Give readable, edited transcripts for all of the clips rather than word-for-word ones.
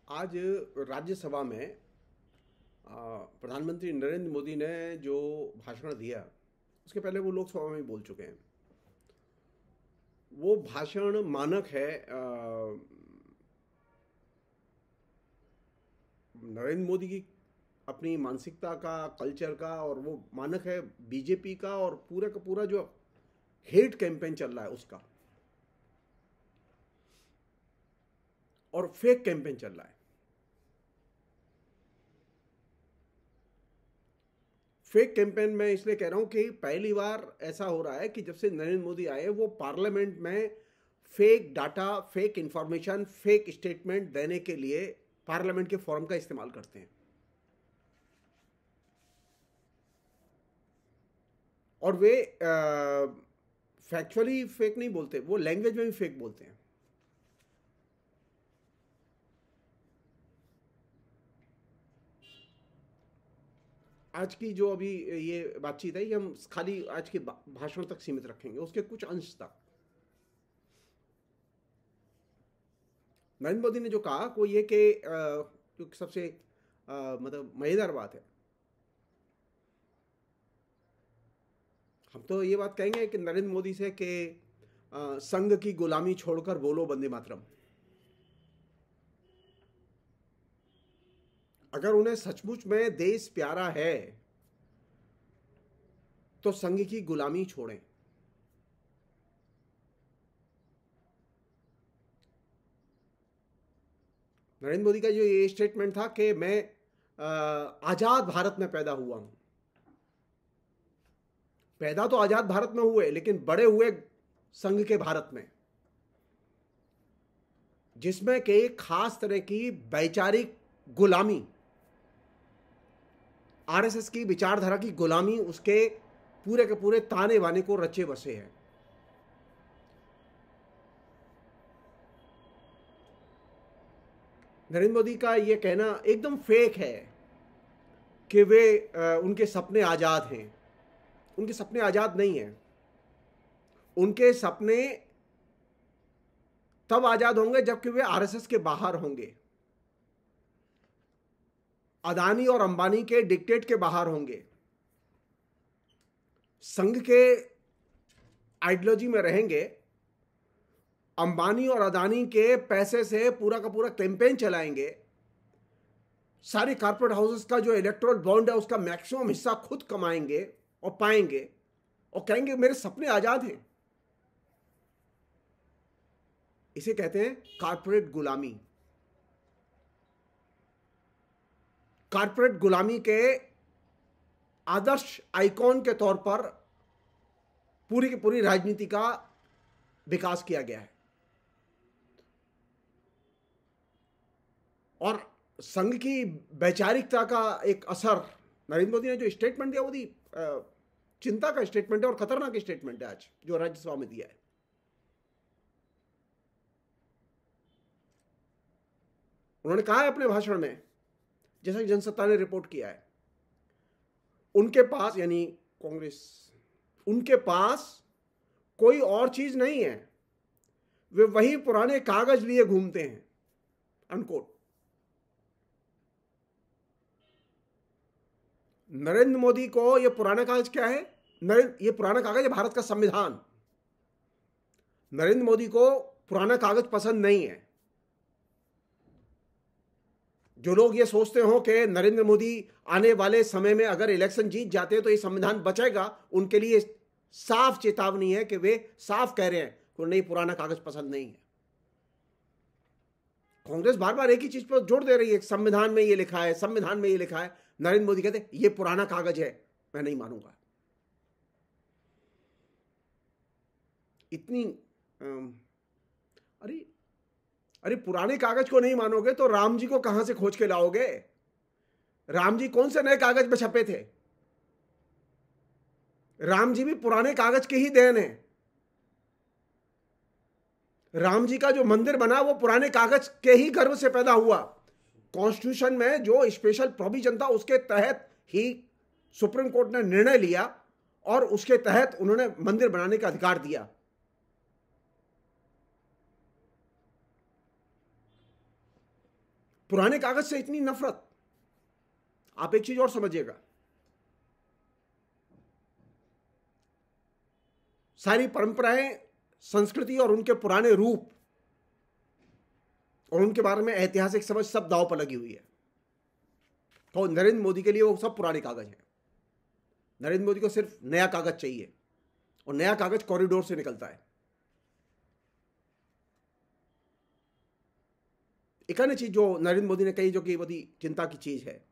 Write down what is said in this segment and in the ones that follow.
आज राज्यसभा में प्रधानमंत्री नरेंद्र मोदी ने जो भाषण दिया, उसके पहले वो लोकसभा में भी बोल चुके हैं। वो भाषण मानक है नरेंद्र मोदी की अपनी मानसिकता का, कल्चर का, और वो मानक है बीजेपी का और पूरा का पूरा जो हेट कैंपेन चल रहा है उसका, और फेक कैंपेन चल रहा है। फेक कैंपेन मैं इसलिए कह रहा हूं कि पहली बार ऐसा हो रहा है कि जब से नरेंद्र मोदी आए वो पार्लियामेंट में fake data, fake information, fake statement देने के लिए पार्लियामेंट के फॉर्म का इस्तेमाल करते हैं। और वे फैक्चुअली फेक नहीं बोलते, वो लैंग्वेज में भी फेक बोलते हैं। आज की जो अभी ये बातचीत है, ये हम खाली आज के भाषण तक सीमित रखेंगे, उसके कुछ अंश तक। नरेंद्र मोदी ने जो कहा वो ये कि जो सबसे मतलब मजेदार बात है, हम तो ये बात कहेंगे कि नरेंद्र मोदी से कि संघ की गुलामी छोड़कर बोलो वंदे मातरम। अगर उन्हें सचमुच में देश प्यारा है तो संघ की गुलामी छोड़ें। नरेंद्र मोदी का जो ये स्टेटमेंट था कि मैं आजाद भारत में पैदा हुआ हूं। पैदा तो आजाद भारत में हुए, लेकिन बड़े हुए संघ के भारत में, जिसमें कि एक खास तरह की वैचारिक गुलामी, आरएसएस की विचारधारा की गुलामी उसके पूरे के पूरे ताने बाने को रचे बसे हैं। नरेंद्र मोदी का यह कहना एकदम फेक है कि वे उनके सपने आजाद हैं। उनके सपने आजाद नहीं हैं। उनके सपने तब आजाद होंगे जबकि वे आरएसएस के बाहर होंगे, अदानी और अंबानी के डिक्टेट के बाहर होंगे, संघ के आइडियोलॉजी में रहेंगे, अंबानी और अदानी के पैसे से पूरा का पूरा कैंपेन चलाएंगे, सारे कॉर्पोरेट हाउसेस का जो इलेक्टोरल बॉन्ड है उसका मैक्सिमम हिस्सा खुद कमाएंगे और पाएंगे, और कहेंगे मेरे सपने आजाद हैं। इसे कहते हैं कॉर्पोरेट गुलामी। कॉर्पोरेट गुलामी के आदर्श आइकॉन के तौर पर पूरी की पूरी राजनीति का विकास किया गया है। और संघ की वैचारिकता का एक असर, नरेंद्र मोदी ने जो स्टेटमेंट दिया वो चिंता का स्टेटमेंट है और खतरनाक स्टेटमेंट है आज जो राज्यसभा में दिया है। उन्होंने कहा है अपने भाषण में, जैसा कि जनसत्ता ने रिपोर्ट किया है, उनके पास यानी कांग्रेस, उनके पास कोई और चीज नहीं है, वे वही पुराने कागज लिए घूमते हैं, अनकोट। नरेंद्र मोदी को यह पुराना कागज क्या है? ये पुराना कागज है भारत का संविधान। नरेंद्र मोदी को पुराना कागज पसंद नहीं है। जो लोग ये सोचते हो कि नरेंद्र मोदी आने वाले समय में अगर इलेक्शन जीत जाते हैं तो ये संविधान बचेगा, उनके लिए साफ चेतावनी है कि वे साफ कह रहे हैं कि नहीं, पुराना कागज पसंद नहीं है। कांग्रेस बार बार एक ही चीज पर जोर दे रही है, संविधान में ये लिखा है, संविधान में ये लिखा है। नरेंद्र मोदी कहते हैं ये पुराना कागज है, मैं नहीं मानूंगा। इतनी अरे अरे, पुराने कागज को नहीं मानोगे तो राम जी को कहां से खोज के लाओगे? राम जी कौन से नए कागज पे छपे थे? राम जी भी पुराने कागज के ही देन है। राम जी का जो मंदिर बना वो पुराने कागज के ही गर्भ से पैदा हुआ। कॉन्स्टिट्यूशन में जो स्पेशल प्रोविजन था उसके तहत ही सुप्रीम कोर्ट ने निर्णय लिया और उसके तहत उन्होंने मंदिर बनाने का अधिकार दिया। पुराने कागज से इतनी नफरत, आप एक चीज और समझिएगा, सारी परंपराएं, संस्कृति और उनके पुराने रूप और उनके बारे में ऐतिहासिक समझ सब दांव पर लगी हुई है। तो नरेंद्र मोदी के लिए वो सब पुराने कागज हैं। नरेंद्र मोदी को सिर्फ नया कागज चाहिए, और नया कागज कॉरिडोर से निकलता है। एक अन्य चीज जो नरेंद्र मोदी ने कही, जो कि बड़ी चिंता की चीज है,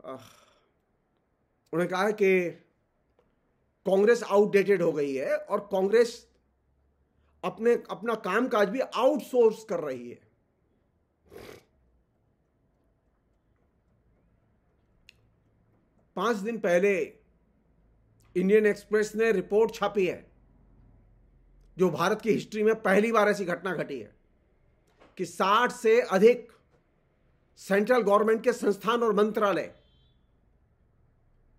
उन्होंने कहा है कि कांग्रेस आउटडेटेड हो गई है और कांग्रेस अपना कामकाज भी आउटसोर्स कर रही है। पांच दिन पहले इंडियन एक्सप्रेस ने रिपोर्ट छापी है, जो भारत की हिस्ट्री में पहली बार ऐसी घटना घटी है कि 60 से अधिक सेंट्रल गवर्नमेंट के संस्थान और मंत्रालय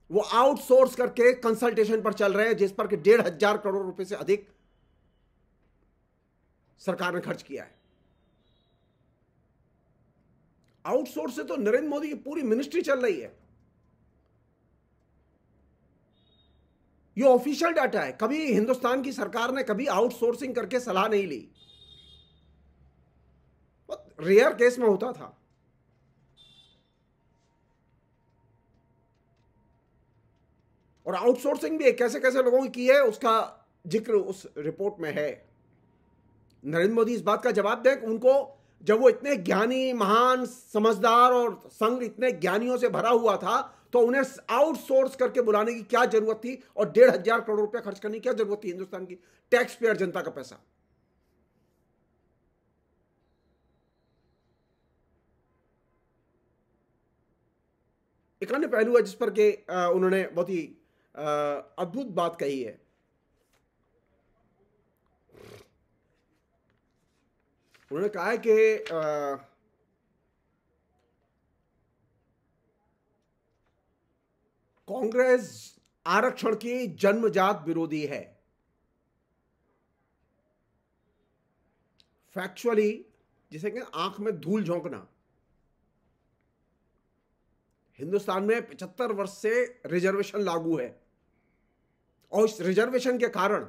वो आउटसोर्स करके कंसल्टेशन पर चल रहे हैं, जिस पर कि 1,500 करोड़ रुपए से अधिक सरकार ने खर्च किया है। आउटसोर्स से तो नरेंद्र मोदी की पूरी मिनिस्ट्री चल रही है। ये ऑफिशियल डाटा है। कभी हिंदुस्तान की सरकार ने कभी आउटसोर्सिंग करके सलाह नहीं ली, बहुत रेयर केस में होता था। और आउटसोर्सिंग भी कैसे कैसे लोगों की है, उसका जिक्र उस रिपोर्ट में है। नरेंद्र मोदी इस बात का जवाब दें कि उनको, जब वो इतने ज्ञानी, महान, समझदार और संघ इतने ज्ञानियों से भरा हुआ था, तो उन्हें आउटसोर्स करके बुलाने की क्या जरूरत थी, और 1,500 करोड़ रुपया खर्च करने की क्या जरूरत थी हिंदुस्तान की टैक्स पेयर जनता का पैसा। एक अन्य पहलू है जिस पर के उन्होंने बहुत ही अद्भुत बात कही है। उन्होंने कहा है कि कांग्रेस आरक्षण की जन्मजात विरोधी है। फैक्चुअली, जिसे कि आंख में धूल झोंकना, हिंदुस्तान में 75 वर्ष से रिजर्वेशन लागू है, और इस रिजर्वेशन के कारण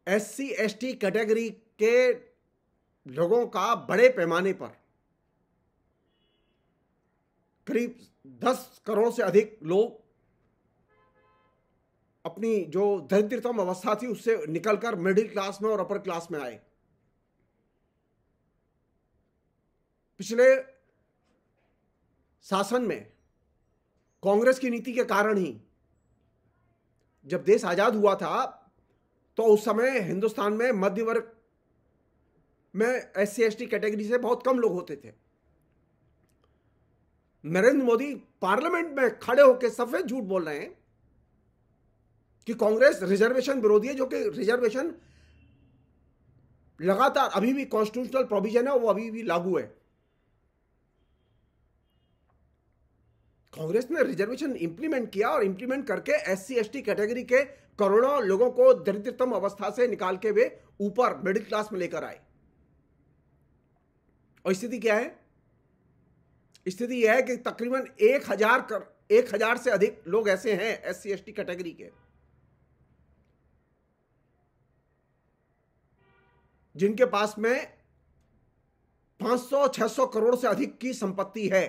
SC ST कैटेगरी के लोगों का बड़े पैमाने पर करीब 10 करोड़ से अधिक लोग अपनी जो दरिद्रतम अवस्था थी उससे निकलकर मिडिल क्लास में और अपर क्लास में आए। पिछले शासन में कांग्रेस की नीति के कारण ही जब देश आजाद हुआ था, तो उस समय हिंदुस्तान में मध्य वर्ग में SC ST कैटेगरी से बहुत कम लोग होते थे। नरेंद्र मोदी पार्लियामेंट में खड़े होकर सफेद झूठ बोल रहे हैं कि कांग्रेस रिजर्वेशन विरोधी है, जो कि रिजर्वेशन लगातार अभी भी कॉन्स्टिट्यूशनल प्रोविजन है, वो अभी भी लागू है। कांग्रेस ने रिजर्वेशन इंप्लीमेंट किया, और इंप्लीमेंट करके SC ST कैटेगरी के करोड़ों लोगों को दरिद्रतम अवस्था से निकाल के वे ऊपर मिडिल क्लास में लेकर आए। और स्थिति क्या है? स्थिति यह है कि तकरीबन 1,000 से अधिक लोग ऐसे हैं SC ST कैटेगरी के, जिनके पास में 500-600 करोड़ से अधिक की संपत्ति है।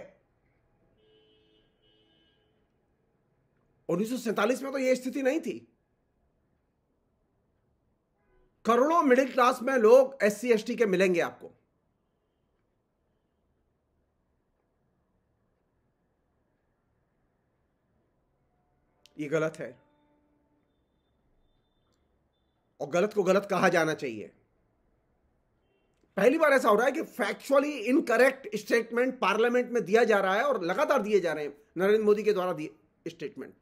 1947 में तो यह स्थिति नहीं थी। करोड़ों मिडिल क्लास में लोग SC ST के मिलेंगे आपको। ये गलत है, और गलत को गलत कहा जाना चाहिए। पहली बार ऐसा हो रहा है कि फैक्चुअली इनकरेक्ट स्टेटमेंट पार्लियामेंट में दिया जा रहा है, और लगातार दिए जा रहे हैं नरेंद्र मोदी के द्वारा दिए स्टेटमेंट।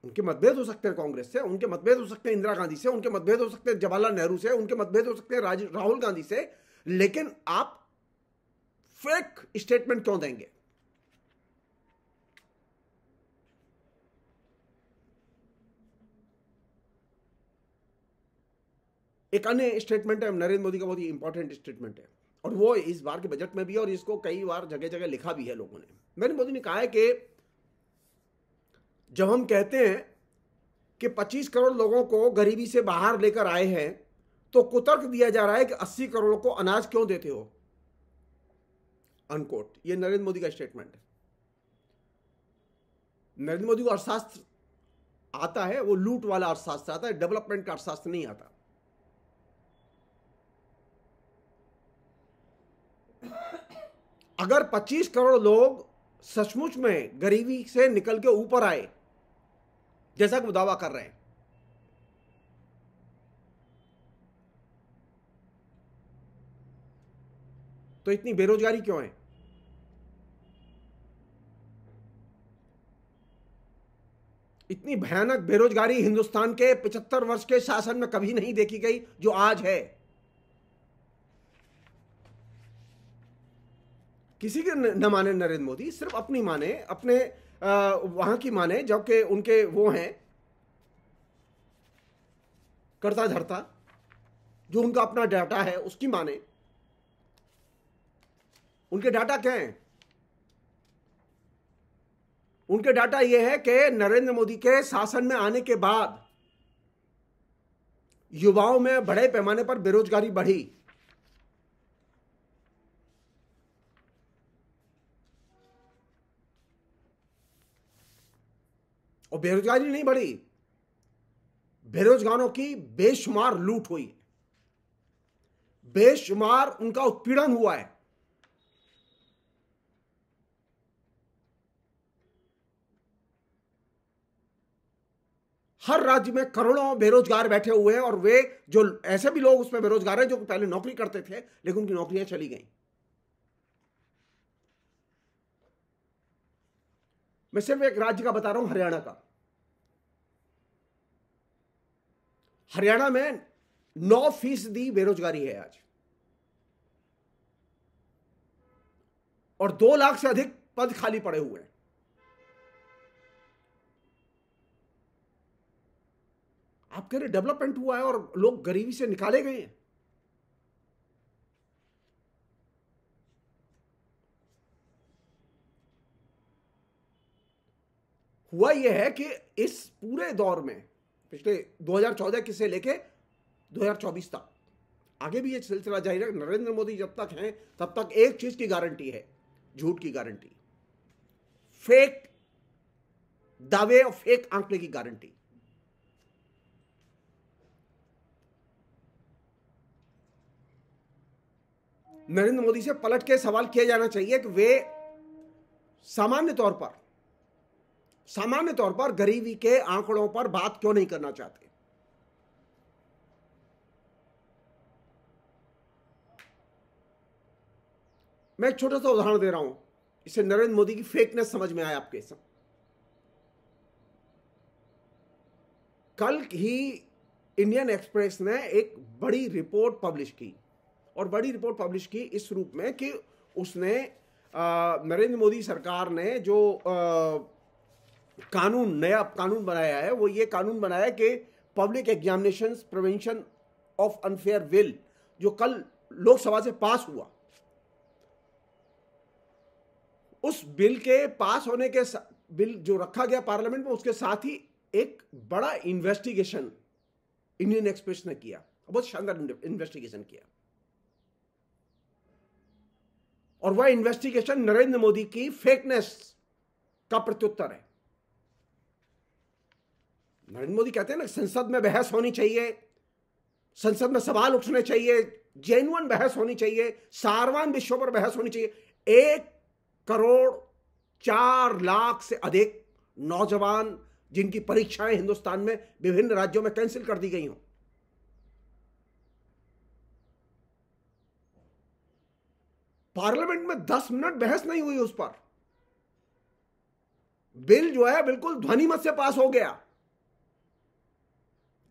उनके मतभेद हो सकते हैं कांग्रेस से, उनके मतभेद हो सकते हैं इंदिरा गांधी से, उनके मतभेद हो सकते हैं जवाहरलाल नेहरू से, उनके मतभेद हो सकते हैं राहुल गांधी से, लेकिन आप फेक स्टेटमेंट क्यों देंगे? एक अन्य स्टेटमेंट है नरेंद्र मोदी का, बहुत ही इंपॉर्टेंट स्टेटमेंट है, और वो इस बार के बजट में भी है और इसको कई बार जगह जगह लिखा भी है लोगों ने। नरेंद्र मोदी ने कहा है कि जब हम कहते हैं कि 25 करोड़ लोगों को गरीबी से बाहर लेकर आए हैं, तो कुतर्क दिया जा रहा है कि 80 करोड़ को अनाज क्यों देते हो, अनकोट। ये नरेंद्र मोदी का स्टेटमेंट है। नरेंद्र मोदी को अर्थशास्त्र आता है, वो लूट वाला अर्थशास्त्र आता है, डेवलपमेंट का अर्थशास्त्र नहीं आता। अगर 25 करोड़ लोग सचमुच में गरीबी से निकल के ऊपर आए, जैसा कि वो दावा कर रहे हैं, तो इतनी बेरोजगारी क्यों है? इतनी भयानक बेरोजगारी हिंदुस्तान के 75 वर्ष के शासन में कभी नहीं देखी गई जो आज है। किसी के न माने नरेंद्र मोदी, सिर्फ अपनी माने, अपने वहां की माने, जबकि उनके वो हैं करता धरता, जो उनका अपना डाटा है उसकी माने। उनके डाटा क्या हैं? उनके डाटा यह है कि नरेंद्र मोदी के शासन में आने के बाद युवाओं में बड़े पैमाने पर बेरोजगारी बढ़ी। और बेरोजगारी नहीं बढ़ी, बेरोजगारों की बेशुमार लूट हुई, बेशुमार उनका उत्पीड़न हुआ है। हर राज्य में करोड़ों बेरोजगार बैठे हुए हैं, और वे जो ऐसे भी लोग उसमें बेरोजगार हैं जो पहले नौकरी करते थे लेकिन उनकी नौकरियां चली गई। मैं सिर्फ एक राज्य का बता रहा हूं, हरियाणा का। हरियाणा में 9% बेरोजगारी है आज, और 2 लाख से अधिक पद खाली पड़े हुए हैं। आप कह रहे डेवलपमेंट हुआ है और लोग गरीबी से निकाले गए हैं। हुआ यह है कि इस पूरे दौर में, पिछले 2014 के से लेके 2024 तक, आगे भी यह सिलसिला जारी है। नरेंद्र मोदी जब तक हैं तब तक एक चीज की गारंटी है, झूठ की गारंटी, फेक दावे और फेक आंकड़े की गारंटी। नरेंद्र मोदी से पलट के सवाल किया जाना चाहिए कि वे सामान्य तौर पर गरीबी के आंकड़ों पर बात क्यों नहीं करना चाहते। मैं एक छोटा सा उदाहरण दे रहा हूं, इससे नरेंद्र मोदी की फेकनेस समझ में आया आपके सब। कल ही इंडियन एक्सप्रेस ने एक बड़ी रिपोर्ट पब्लिश की, और बड़ी रिपोर्ट पब्लिश की इस रूप में कि उसने नरेंद्र मोदी सरकार ने जो नया कानून बनाया है, वो ये कानून बनाया कि public examinations prevention of unfair will, जो कल लोकसभा से पास हुआ, उस बिल के पास होने के बिल जो रखा गया पार्लियामेंट में, उसके साथ ही एक बड़ा इन्वेस्टिगेशन इंडियन एक्सप्रेस ने किया, बहुत शानदार इन्वेस्टिगेशन किया। और वह इन्वेस्टिगेशन नरेंद्र मोदी की फेकनेस का प्रत्युत्तर है। नरेंद्र मोदी कहते हैं ना, संसद में बहस होनी चाहिए, संसद में सवाल उठने चाहिए, जेन्युइन बहस होनी चाहिए, सारवान विषयों पर बहस होनी चाहिए। 1,04,00,000 से अधिक नौजवान जिनकी परीक्षाएं हिंदुस्तान में विभिन्न राज्यों में कैंसिल कर दी गई हों, पार्लियामेंट में 10 मिनट बहस नहीं हुई उस पर। बिल जो है बिल्कुल ध्वनि मत से पास हो गया।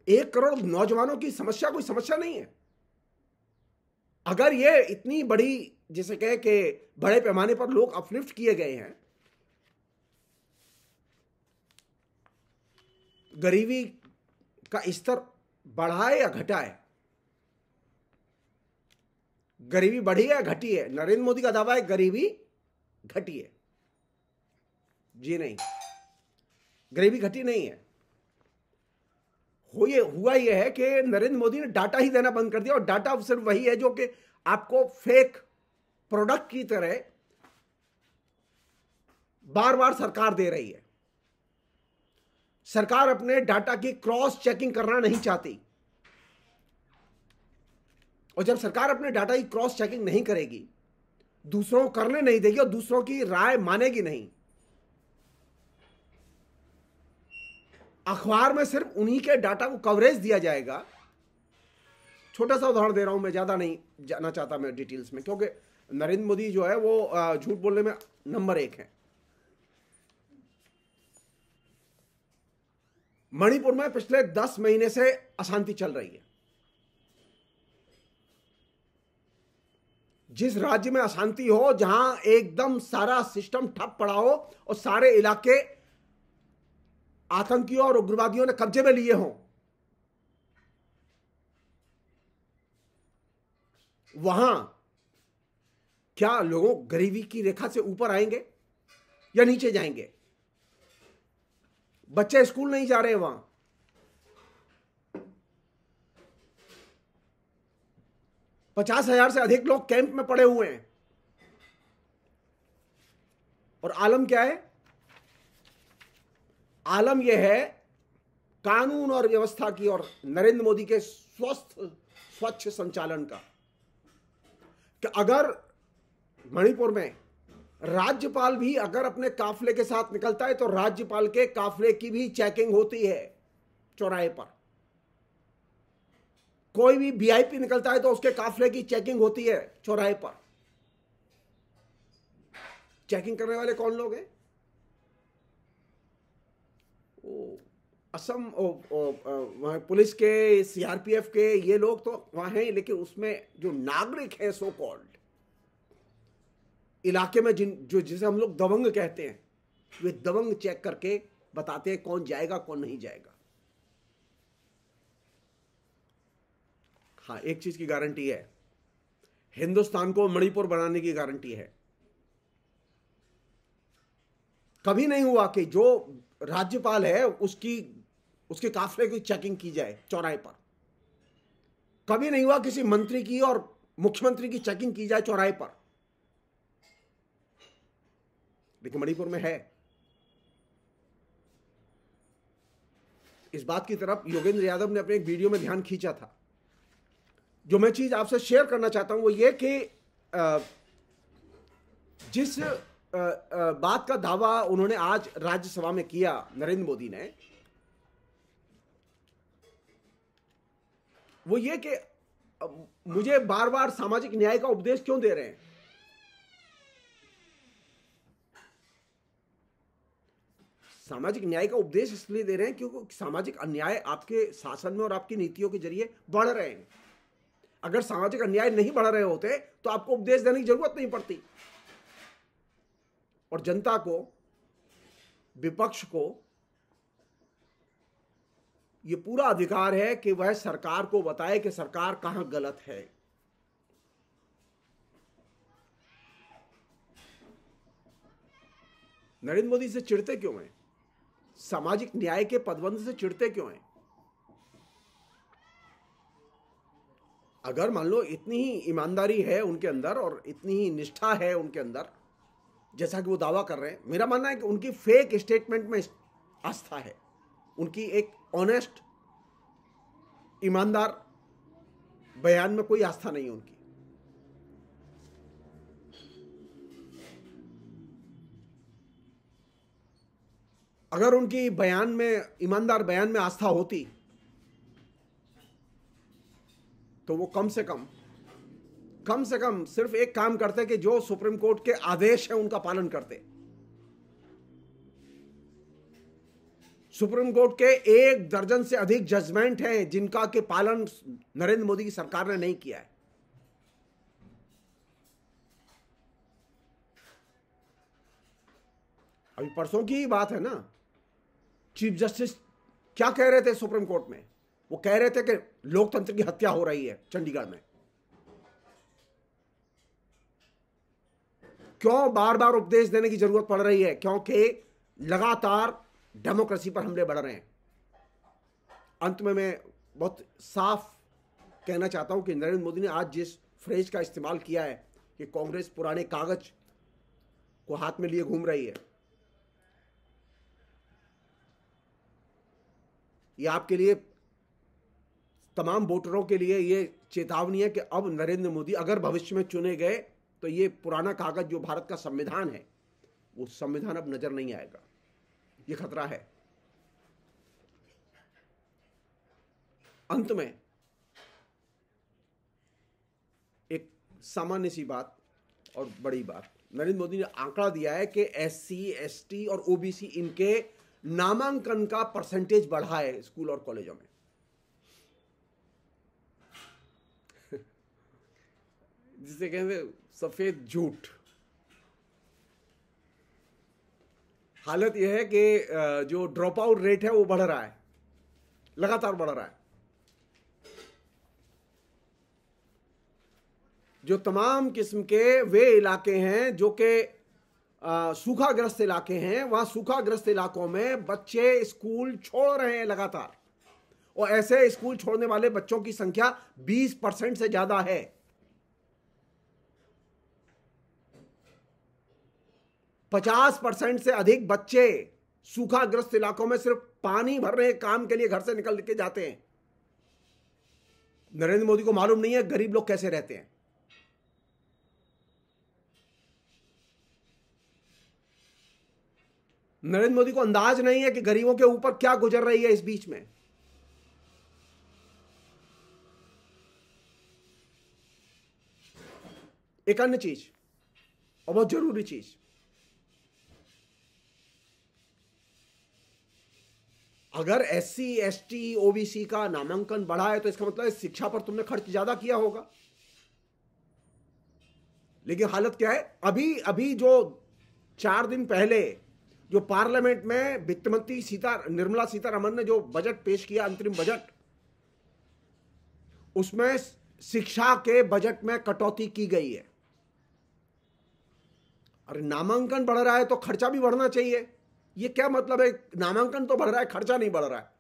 1 करोड़ नौजवानों की समस्या कोई समस्या नहीं है। अगर ये इतनी बड़ी, जिसे कहे कि बड़े पैमाने पर लोग अपलिफ्ट किए गए हैं, गरीबी का स्तर बढ़ाए या घटाए, गरीबी बढ़ी है घटी है? नरेंद्र मोदी का दावा है गरीबी घटी है। जी नहीं, गरीबी घटी नहीं है। हुआ ये है कि नरेंद्र मोदी ने डाटा ही देना बंद कर दिया, और डाटा सिर्फ वही है जो कि आपको फेक प्रोडक्ट की तरह बार बार सरकार दे रही है। सरकार अपने डाटा की क्रॉस चेकिंग करना नहीं चाहती, और जब सरकार अपने डाटा की क्रॉस चेकिंग नहीं करेगी, दूसरों को करने नहीं देगी और दूसरों की राय मानेगी नहीं, अखबार में सिर्फ उन्हीं के डाटा को कवरेज दिया जाएगा। छोटा सा उदाहरण दे रहा हूं मैं, ज्यादा नहीं जाना चाहता मैं डिटेल्स में, क्योंकि नरेंद्र मोदी जो है वो झूठ बोलने में नंबर 1 है। मणिपुर में पिछले 10 महीने से अशांति चल रही है। जिस राज्य में अशांति हो, जहां एकदम सारा सिस्टम ठप पड़ा हो और सारे इलाके आतंकियों और उग्रवादियों ने कब्जे में लिए हों, वहां क्या लोगों गरीबी की रेखा से ऊपर आएंगे या नीचे जाएंगे? बच्चे स्कूल नहीं जा रहे वहां, 50,000 से अधिक लोग कैंप में पड़े हुए हैं, और आलम क्या है? आलम यह है कानून और व्यवस्था की और नरेंद्र मोदी के स्वच्छ संचालन का, कि अगर मणिपुर में राज्यपाल भी अगर अपने काफिले के साथ निकलता है तो राज्यपाल के काफिले की भी चेकिंग होती है चौराहे पर। कोई भी वीआईपी निकलता है तो उसके काफिले की चेकिंग होती है चौराहे पर। चेकिंग करने वाले कौन लोग हैं? असम वहां पुलिस के, सीआरपीएफ के, ये लोग तो वहां हैं, लेकिन उसमें जो नागरिक हैं सो कॉल्ड इलाके में जिसे हम लोग दबंग कहते हैं, वे दबंग चेक करके बताते हैं कौन जाएगा कौन नहीं जाएगा। हाँ, एक चीज की गारंटी है, हिंदुस्तान को मणिपुर बनाने की गारंटी है। कभी नहीं हुआ कि जो राज्यपाल है उसके काफिले की चेकिंग की जाए चौराहे पर। कभी नहीं हुआ किसी मंत्री की और मुख्यमंत्री की चेकिंग की जाए चौराहे पर, लेकिन मणिपुर में है। इस बात की तरफ योगेंद्र यादव ने अपने एक वीडियो में ध्यान खींचा था। जो मैं चीज आपसे शेयर करना चाहता हूं वो ये कि जिस बात का दावा उन्होंने आज राज्यसभा में किया नरेंद्र मोदी ने, वो ये कि मुझे बार बार सामाजिक न्याय का उपदेश क्यों दे रहे हैं? सामाजिक न्याय का उपदेश इसलिए दे रहे हैं क्योंकि सामाजिक अन्याय आपके शासन में और आपकी नीतियों के जरिए बढ़ रहे हैं। अगर सामाजिक अन्याय नहीं बढ़ रहे होते तो आपको उपदेश देने की जरूरत नहीं पड़ती, और जनता को, विपक्ष को यह पूरा अधिकार है कि वह सरकार को बताए कि सरकार कहां गलत है। नरेंद्र मोदी से चिढ़ते क्यों हैं? सामाजिक न्याय के पदबंध से चिढ़ते क्यों हैं? अगर मान लो इतनी ही ईमानदारी है उनके अंदर और इतनी ही निष्ठा है उनके अंदर, जैसा कि वो दावा कर रहे हैं, मेरा मानना है कि उनकी फेक स्टेटमेंट में आस्था है, उनकी एक ऑनेस्ट ईमानदार बयान में कोई आस्था नहीं है उनकी। अगर उनकी बयान में, ईमानदार बयान में आस्था होती तो वो कम से कम सिर्फ एक काम करते कि जो सुप्रीम कोर्ट के आदेश है उनका पालन करते। सुप्रीम कोर्ट के 1 दर्जन से अधिक जजमेंट हैं जिनका के पालन नरेंद्र मोदी की सरकार ने नहीं किया है। अभी परसों की ही बात है ना, चीफ जस्टिस क्या कह रहे थे सुप्रीम कोर्ट में? वो कह रहे थे कि लोकतंत्र की हत्या हो रही है चंडीगढ़ में। क्यों बार बार उपदेश देने की जरूरत पड़ रही है? क्योंकि लगातार डेमोक्रेसी पर हमले बढ़ रहे हैं। अंत में मैं बहुत साफ कहना चाहता हूं कि नरेंद्र मोदी ने आज जिस फ्रेज का इस्तेमाल किया है कि कांग्रेस पुराने कागज को हाथ में लिए घूम रही है, ये आपके लिए, तमाम वोटरों के लिए ये चेतावनी है कि अब नरेंद्र मोदी अगर भविष्य में चुने गए तो ये पुराना कागज जो भारत का संविधान है, वो संविधान अब नजर नहीं आएगा। ये खतरा है। अंत में एक सामान्य सी बात और बड़ी बात, नरेंद्र मोदी ने आंकड़ा दिया है कि SC, ST और OBC इनके नामांकन का परसेंटेज बढ़ा है स्कूल और कॉलेजों में। जिसे कहते सफेद झूठ। हालत यह है कि जो ड्रॉप आउट रेट है वो बढ़ रहा है, लगातार बढ़ रहा है। जो तमाम किस्म के वे इलाके हैं जो कि सूखाग्रस्त इलाके हैं, वहां सूखाग्रस्त इलाकों में बच्चे स्कूल छोड़ रहे हैं लगातार, और ऐसे स्कूल छोड़ने वाले बच्चों की संख्या 20% से ज्यादा है। पचास 50% से अधिक बच्चे सूखाग्रस्त इलाकों में सिर्फ पानी भरने के काम के लिए घर से निकल के जाते हैं। नरेंद्र मोदी को मालूम नहीं है गरीब लोग कैसे रहते हैं। नरेंद्र मोदी को अंदाज नहीं है कि गरीबों के ऊपर क्या गुजर रही है इस बीच में। एक अन्य चीज और बहुत जरूरी चीज, अगर SC, ST, OBC का नामांकन बढ़ा है तो इसका मतलब शिक्षा पर तुमने खर्च ज्यादा किया होगा। लेकिन हालत क्या है? अभी जो 4 दिन पहले जो पार्लियामेंट में वित्त मंत्री निर्मला सीतारमण ने जो बजट पेश किया, अंतरिम बजट, उसमें शिक्षा के बजट में कटौती की गई है। अरे नामांकन बढ़ रहा है तो खर्चा भी बढ़ना चाहिए। ये क्या मतलब है? नामांकन तो बढ़ रहा है, खर्चा नहीं बढ़ रहा है।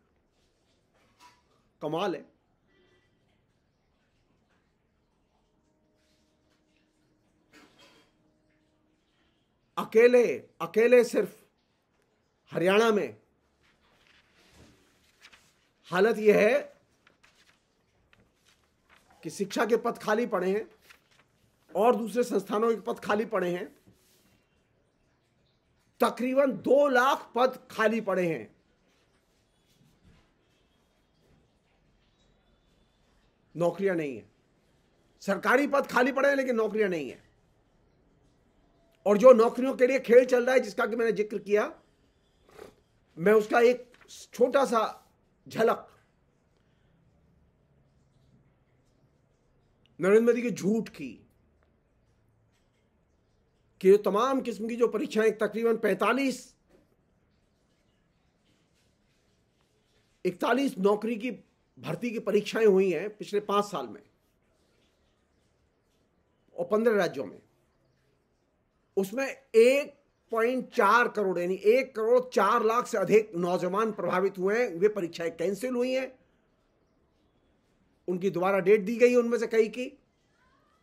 कमाल है। अकेले सिर्फ हरियाणा में हालत यह है कि शिक्षा के पद खाली पड़े हैं और दूसरे संस्थानों के पद खाली पड़े हैं। तकरीबन 2 लाख पद खाली पड़े हैं। नौकरियां नहीं है। सरकारी पद खाली पड़े हैं लेकिन नौकरियां नहीं है। और जो नौकरियों के लिए खेल चल रहा है, जिसका कि मैंने जिक्र किया, मैं उसका एक छोटा सा झलक नरेंद्र मोदी के झूठ की कि तमाम किस्म की जो परीक्षाएं, तकरीबन 41 नौकरी की भर्ती की परीक्षाएं हुई हैं पिछले 5 साल में और 15 राज्यों में। उसमें 1.4 करोड़ यानी 1 करोड़ 4 लाख से अधिक नौजवान प्रभावित हुए हैं। वे परीक्षाएं कैंसिल हुई हैं, उनकी दोबारा डेट दी गई उनमें से कई की,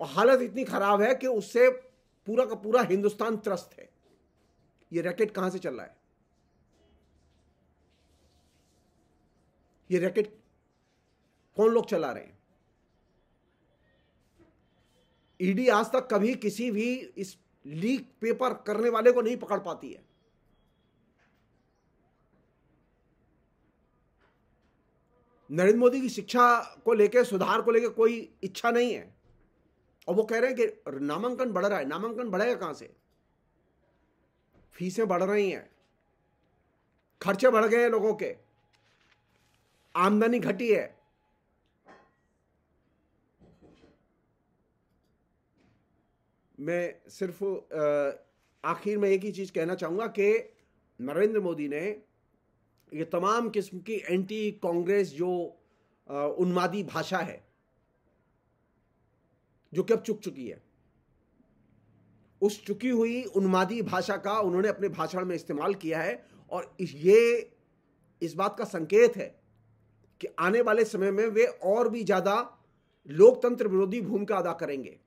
और हालत इतनी खराब है कि उससे पूरा का पूरा हिंदुस्तान त्रस्त है। ये रैकेट कहां से चल रहा है? ये रैकेट कौन लोग चला रहे हैं? ईडी आज तक कभी किसी भी इस लीक पेपर करने वाले को नहीं पकड़ पाती है। नरेंद्र मोदी की शिक्षा को लेकर, सुधार को लेकर कोई इच्छा नहीं है, और वो कह रहे हैं कि नामांकन बढ़ रहा है। नामांकन बढ़ेगा कहां से? फीसें बढ़ रही हैं, खर्चे बढ़ गए हैं, लोगों के आमदनी घटी है। मैं सिर्फ आखिर में एक ही चीज कहना चाहूंगा कि नरेंद्र मोदी ने ये तमाम किस्म की एंटी कांग्रेस जो उन्मादी भाषा है, जो कि अब चुक चुकी है, उस चुकी हुई उन्मादी भाषा का उन्होंने अपने भाषण में इस्तेमाल किया है, और ये इस बात का संकेत है कि आने वाले समय में वे और भी ज्यादा लोकतंत्र विरोधी भूमिका अदा करेंगे।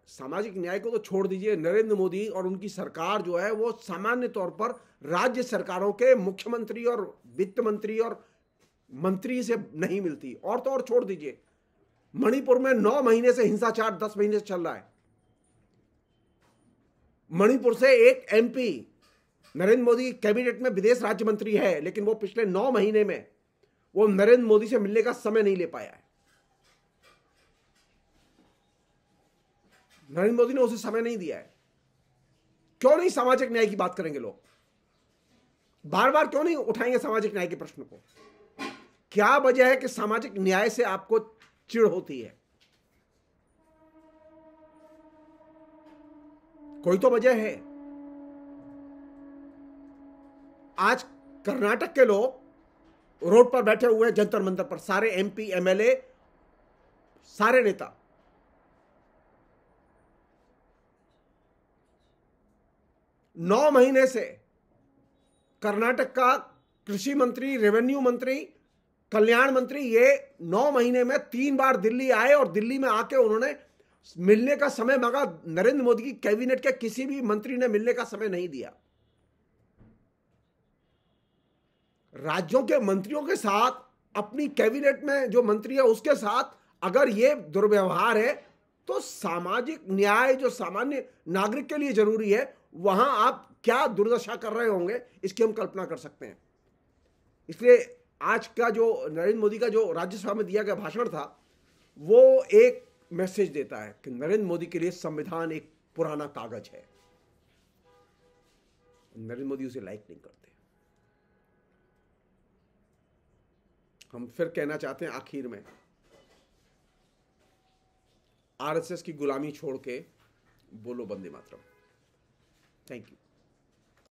सामाजिक न्याय को तो छोड़ दीजिए, नरेंद्र मोदी और उनकी सरकार जो है वो सामान्य तौर पर राज्य सरकारों के मुख्यमंत्री और वित्त मंत्री और मंत्री से नहीं मिलती। और तो और छोड़ दीजिए, मणिपुर में 9 महीने से हिंसाचार 10 महीने से चल रहा है। मणिपुर से एक एमपी नरेंद्र मोदी कैबिनेट में विदेश राज्य मंत्री है, लेकिन वो पिछले 9 महीने में वो नरेंद्र मोदी से मिलने का समय नहीं ले पाया है। नरेंद्र मोदी ने उसे समय नहीं दिया है। क्यों नहीं सामाजिक न्याय की बात करेंगे लोग? बार बार क्यों नहीं उठाएंगे सामाजिक न्याय के प्रश्न को? क्या वजह है कि सामाजिक न्याय से आपको चिढ़ होती है? कोई तो वजह है। आज कर्नाटक के लोग रोड पर बैठे हुए हैं, जंतर मंतर पर, सारे एमपी एमएलए, सारे नेता। नौ महीने से कर्नाटक का कृषि मंत्री, रेवेन्यू मंत्री, कल्याण मंत्री, ये 9 महीने में 3 बार दिल्ली आए और दिल्ली में आके उन्होंने मिलने का समय मांगा। नरेंद्र मोदी की कैबिनेट के किसी भी मंत्री ने मिलने का समय नहीं दिया। राज्यों के मंत्रियों के साथ, अपनी कैबिनेट में जो मंत्री है उसके साथ अगर ये दुर्व्यवहार है, तो सामाजिक न्याय जो सामान्य नागरिक के लिए जरूरी है, वहां आप क्या दुर्दशा कर रहे होंगे, इसकी हम कल्पना कर सकते हैं। इसलिए आज का जो नरेंद्र मोदी का जो राज्यसभा में दिया गया भाषण था, वो एक मैसेज देता है कि नरेंद्र मोदी के लिए संविधान एक पुराना कागज है। नरेंद्र मोदी उसे लाइक नहीं करते। हम फिर कहना चाहते हैं आखिर में, आरएसएस की गुलामी छोड़ के बोलो वंदे मातरम। Thank you.